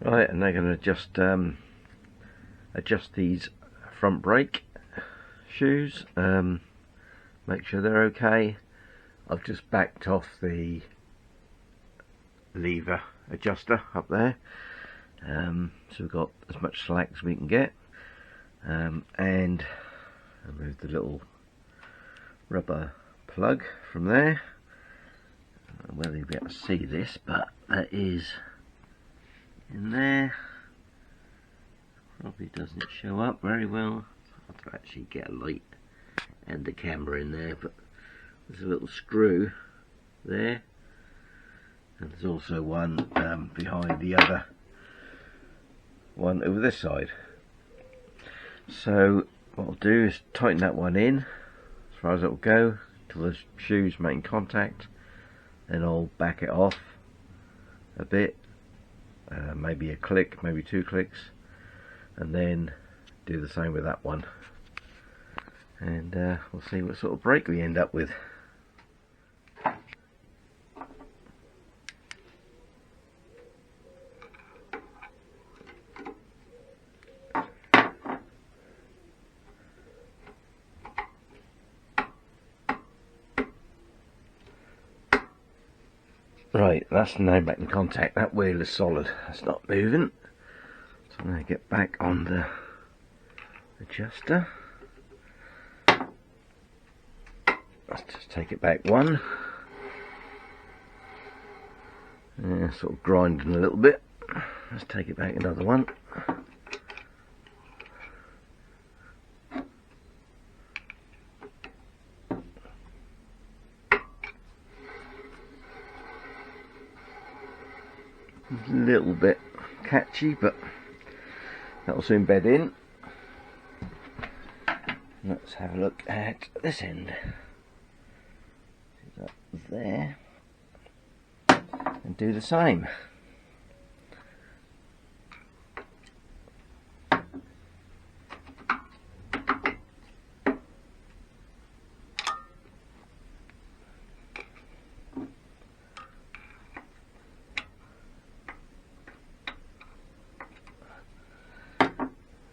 Right, and they're going to just adjust these front brake shoes, make sure they're okay. I've just backed off the lever adjuster up there, so we've got as much slack as we can get, and I moved the little rubber plug from there. I don't know whether you'll be able to see this, but that is in there. Probably doesn't show up very well. I have to actually get a light and the camera in there, but there's a little screw there, and there's also one behind the other one over this side. So what I'll do is tighten that one in as far as it will go till the shoes make contact, then I'll back it off a bit, maybe a click, maybe 2 clicks, and then do the same with that one, and we'll see what sort of brake we end up with. Right, that's now back in contact. That wheel is solid, it's not moving. So I'm going to get back on the adjuster. Let's just take it back one. Yeah, sort of grinding a little bit. Let's take it back another one. A little bit catchy, but that'll soon bed in. Let's have a look at this end. Up there, and do the same.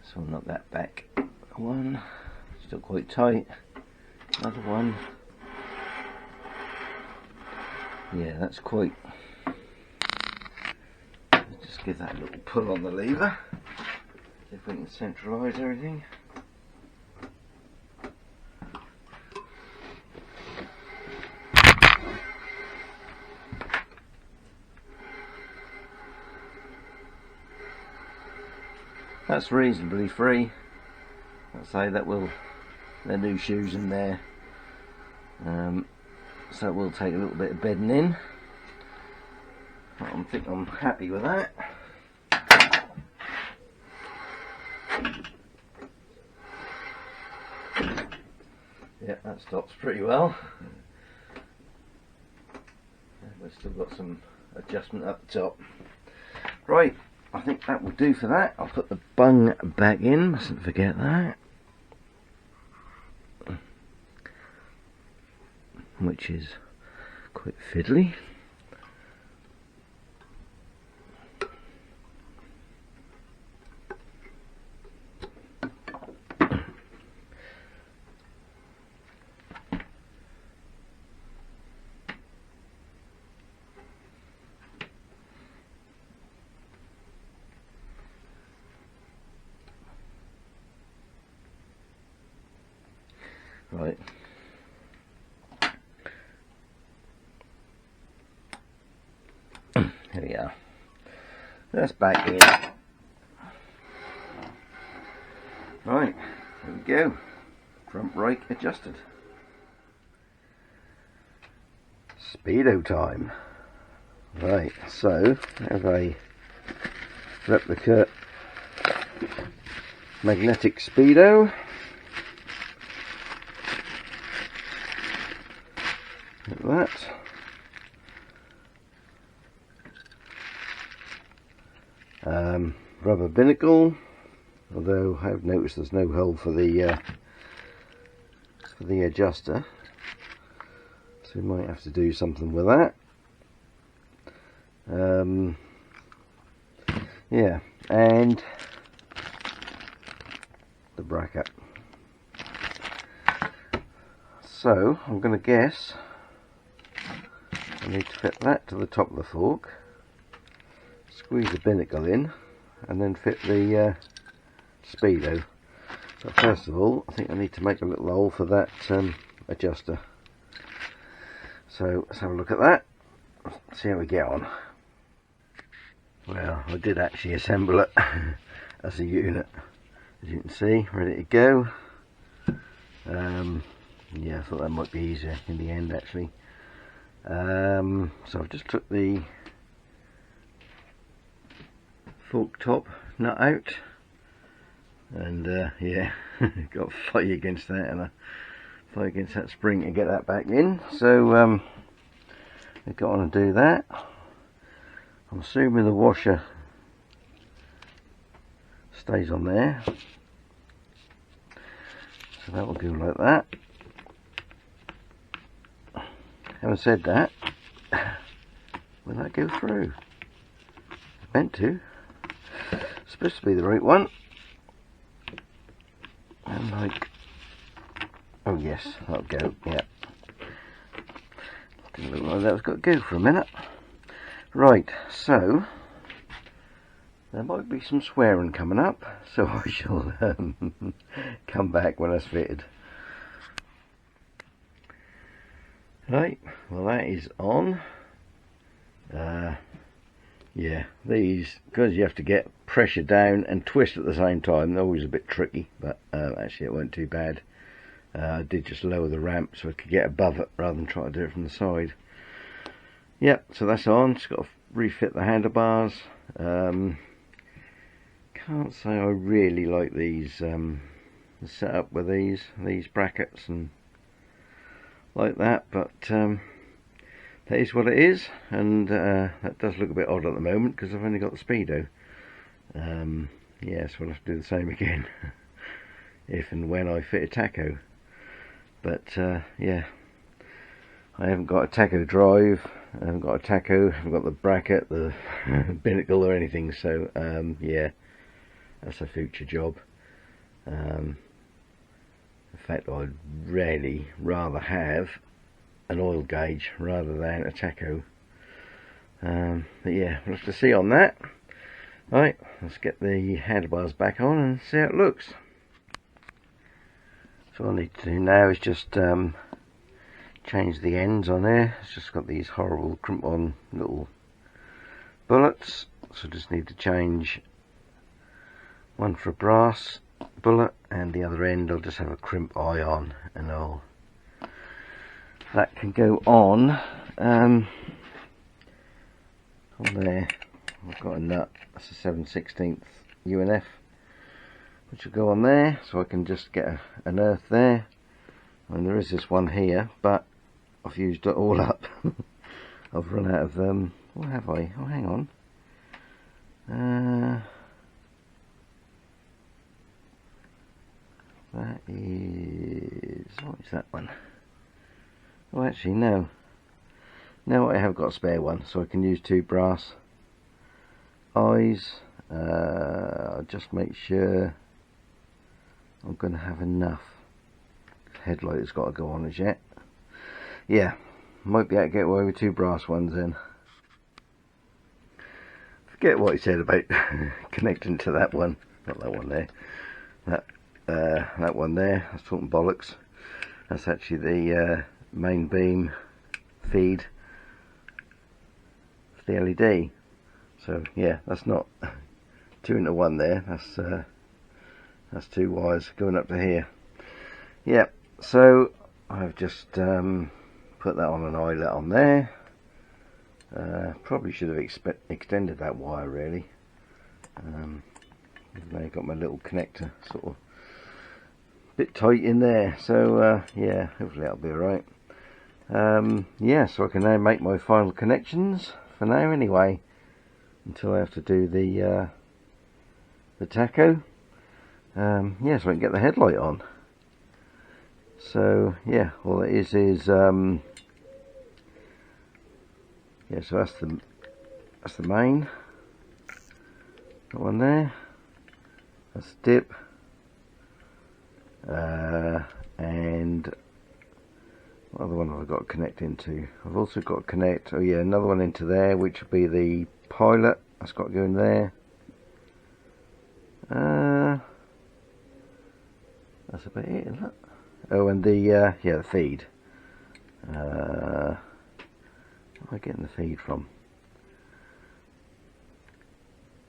So I'll knock that back one, still quite tight, another one. Yeah, that's quite, let's just give that a little pull on the lever, see if we can centralise everything. That's reasonably free. I'd say that will, they're new shoes in there, so it will take a little bit of bedding in. I think I'm happy with that. Yeah, that stops pretty well. We've still got some adjustment up the top. Right, I think that will do for that. I'll put the bung back in, mustn't forget that. Which is quite fiddly. Right. Here we are. That's back in. Right, there we go. Front brake adjusted. Speedo time. Right, so I have a replica magnetic Speedo. Like that. Rubber binnacle, although I have noticed there's no hole for the adjuster, so we might have to do something with that. Yeah, and the bracket. So I'm going to guess I need to fit that to the top of the fork, squeeze the binnacle in, and then fit the Speedo. But first of all, I think I need to make a little hole for that adjuster. So let's have a look at that, see how we get on. Well, I did actually assemble it as a unit, as you can see, ready to go. Yeah, I thought that might be easier in the end actually. So I've just took the fork top nut out, and yeah, got to fight against that, and I fight against that spring to get that back in. So we've got on to do that. I'm assuming the washer stays on there, so that will go like that. Having said that, will that go through? It's meant to. It's supposed to be the right one. And like, oh yes, that'll go. Yeah. Didn't look like that was got to go for a minute. Right, so there might be some swearing coming up, so I shall come back when that's fitted. Right, well that is on. Yeah, these, because you have to get pressure down and twist at the same time, they're always a bit tricky, but actually it weren't too bad. I did just lower the ramp so I could get above it rather than try to do it from the side. Yep, so that's on. Just got to refit the handlebars. Can't say I really like these the setup with these brackets and like that, but that is what it is, and that does look a bit odd at the moment because I've only got the Speedo. Yeah, so we'll have to do the same again if and when I fit a tacho. But yeah, I haven't got a tacho drive, I haven't got a tacho, I haven't got the bracket, the binnacle or anything, so yeah, that's a future job. In fact, I'd really rather have an oil gauge rather than a tacho. But yeah, we'll have to see on that. Right, let's get the handlebars back on and see how it looks. So all I need to do now is just change the ends on there. It's just got these horrible crimp-on little bullets, so just need to change one for a brass bullet, and the other end I'll just have a crimp eye on, and that can go on there. I've got a nut, that's a 7/16 UNF, which will go on there, so I can just get an earth there. And there is this one here, but I've used it all up. I've run out of what have I? Oh, hang on. That is, what is that one? Oh, actually no. Now I have got a spare one, so I can use 2 brass eyes. I'll just make sure I'm going to have enough. Headlight has got to go on as yet. Yeah, might be able to get away with 2 brass ones then. Forget what he said about connecting to that one. Not that one there. That one there. I was talking bollocks. That's actually the main beam feed for the LED. So yeah, that's not 2 into 1 there. That's 2 wires going up to here. Yeah, so I've just put that on an eyelet on there. Probably should have extended that wire really. Now got my little connector sort of bit tight in there, so yeah, hopefully that'll be alright. Yeah, so I can now make my final connections for now anyway, until I have to do the tacho. Yeah, so I can get the headlight on. So yeah, all it is yeah, so that's the main. Got one there. That's a dip. And what other one have I got to connect into? I've also got to connect, oh yeah, another one into there, which will be the pilot. That's got to go in there. That's about it, isn't it? Oh, and the yeah, the feed. Where am I getting the feed from?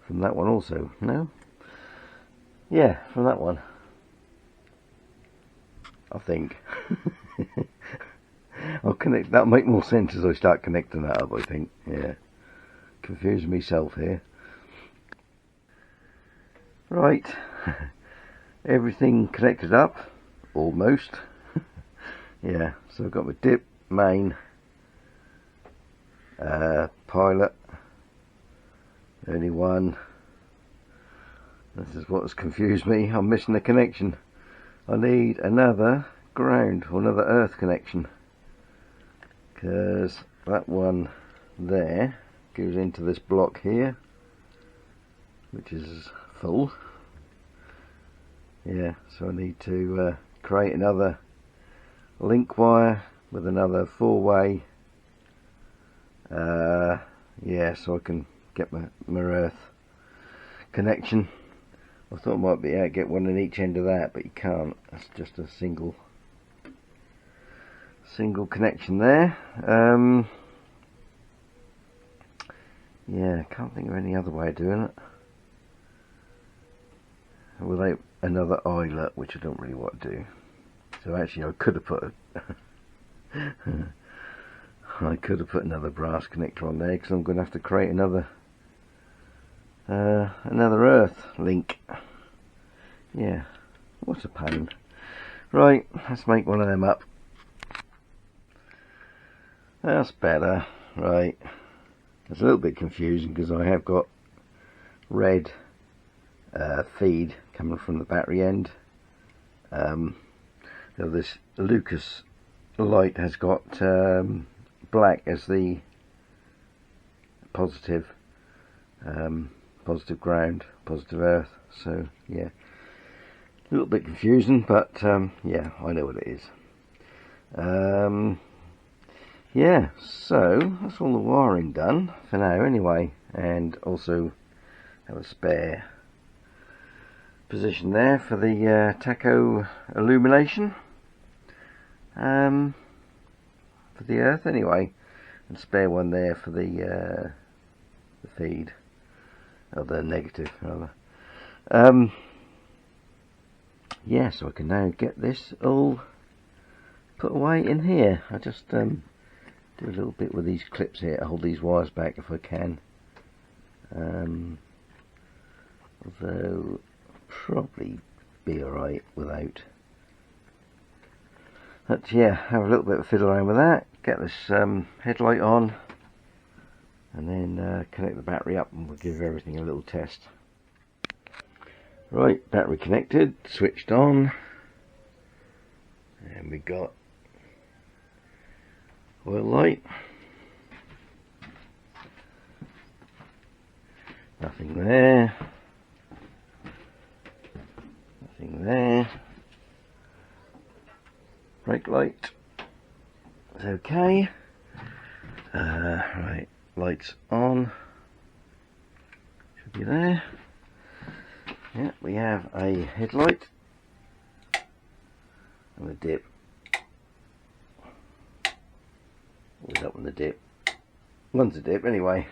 From that one also? No? Yeah, from that one. I think. I'll connect. That'll make more sense as I start connecting that up, I think. Yeah. Confusing myself here. Right. Everything connected up. Almost. Yeah, so I've got my dip, main, pilot, only one. This is what's confused me. I'm missing a connection. I need another ground or another earth connection, because that one there goes into this block here, which is full. Yeah, so I need to create another link wire with another 4-way, yeah, so I can get my earth connection. I thought I might be able to get one in each end of that, but you can't. That's just a single connection there. Yeah, I can't think of any other way of doing it without another eyelet, which I don't really want to do. So actually I could have put another brass connector on there, because I'm going to have to create another earth link. Yeah, what a pain. Right, let's make one of them up. That's better. Right, it's a little bit confusing because I have got red feed coming from the battery end. So this Lucas light has got black as the positive ground, positive earth. So yeah, a little bit confusing, but yeah, I know what it is. Yeah, so that's all the wiring done for now anyway, and also have a spare position there for the tacho illumination for the earth anyway, and spare one there for the feed, or the negative rather. Yeah, so I can now get this all put away in here. I just do a little bit with these clips here to hold these wires back if I can, although probably be alright without. But yeah, have a little bit of fiddle around with that, get this headlight on, and then connect the battery up, and we'll give everything a little test. Right, battery connected, switched on, and we got oil light. Nothing there. Nothing there. Brake light. It's okay. Right, lights on. Should be there. Yeah, we have a headlight and a dip. Or is that one the dip? One's a dip anyway.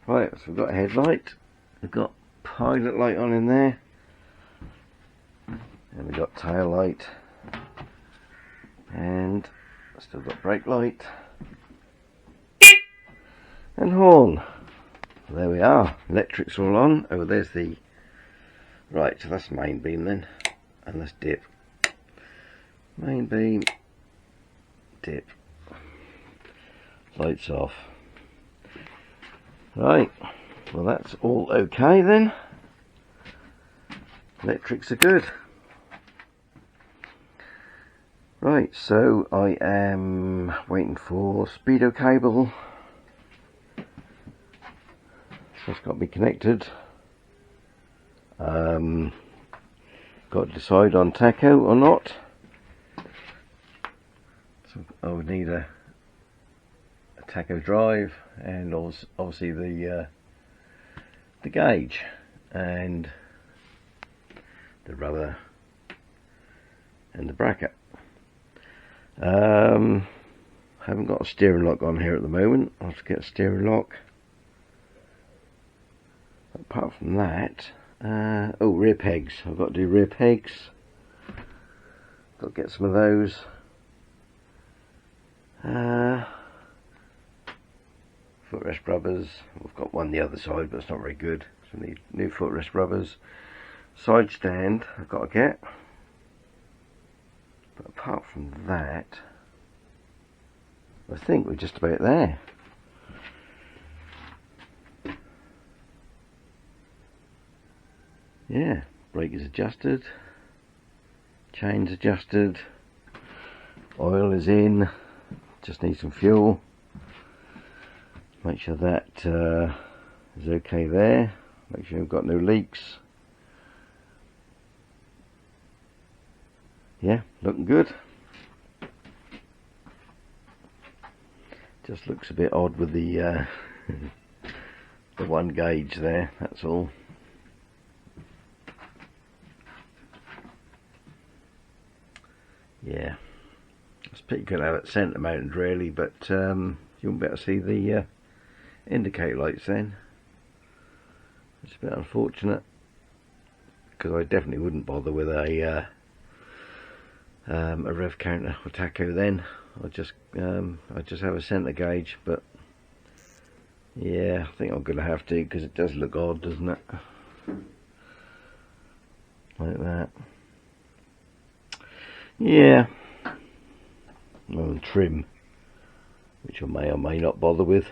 Right, so we've got a headlight, we've got pilot light on in there, and we've got tail light, and still got brake light, and horn. There we are, electrics all on. Oh, there's the, right, so that's main beam then, and that's dip. Main beam, dip, lights off. Right, well that's all okay then. Electrics are good. Right, so I am waiting for Speedo cable. So it's got to be connected. Got to decide on tacho or not. So I would need a tacho drive and also obviously the gauge and the rubber and the bracket. Haven't got a steering lock on here at the moment. I'll have to get a steering lock. Apart from that, oh, rear pegs. I've got to do rear pegs. Got to get some of those. Footrest rubbers. We've got one the other side, but it's not very good. So I need new footrest rubbers. Side stand I've got to get. But apart from that, I think we're just about there. Yeah, brake is adjusted, chain's adjusted, oil is in, just need some fuel. Make sure that is okay there, make sure you've got no leaks. Yeah, looking good. Just looks a bit odd with the the one gauge there, that's all. Yeah, it's pretty good to have it centre mounted really, but you won't be able to see the indicator lights then. It's a bit unfortunate, because I definitely wouldn't bother with a rev counter or tacho then. I'd just have a centre gauge, but yeah, I think I'm going to have to, because it does look odd, doesn't it? Like that. Yeah. Well, and trim, which I may or may not bother with.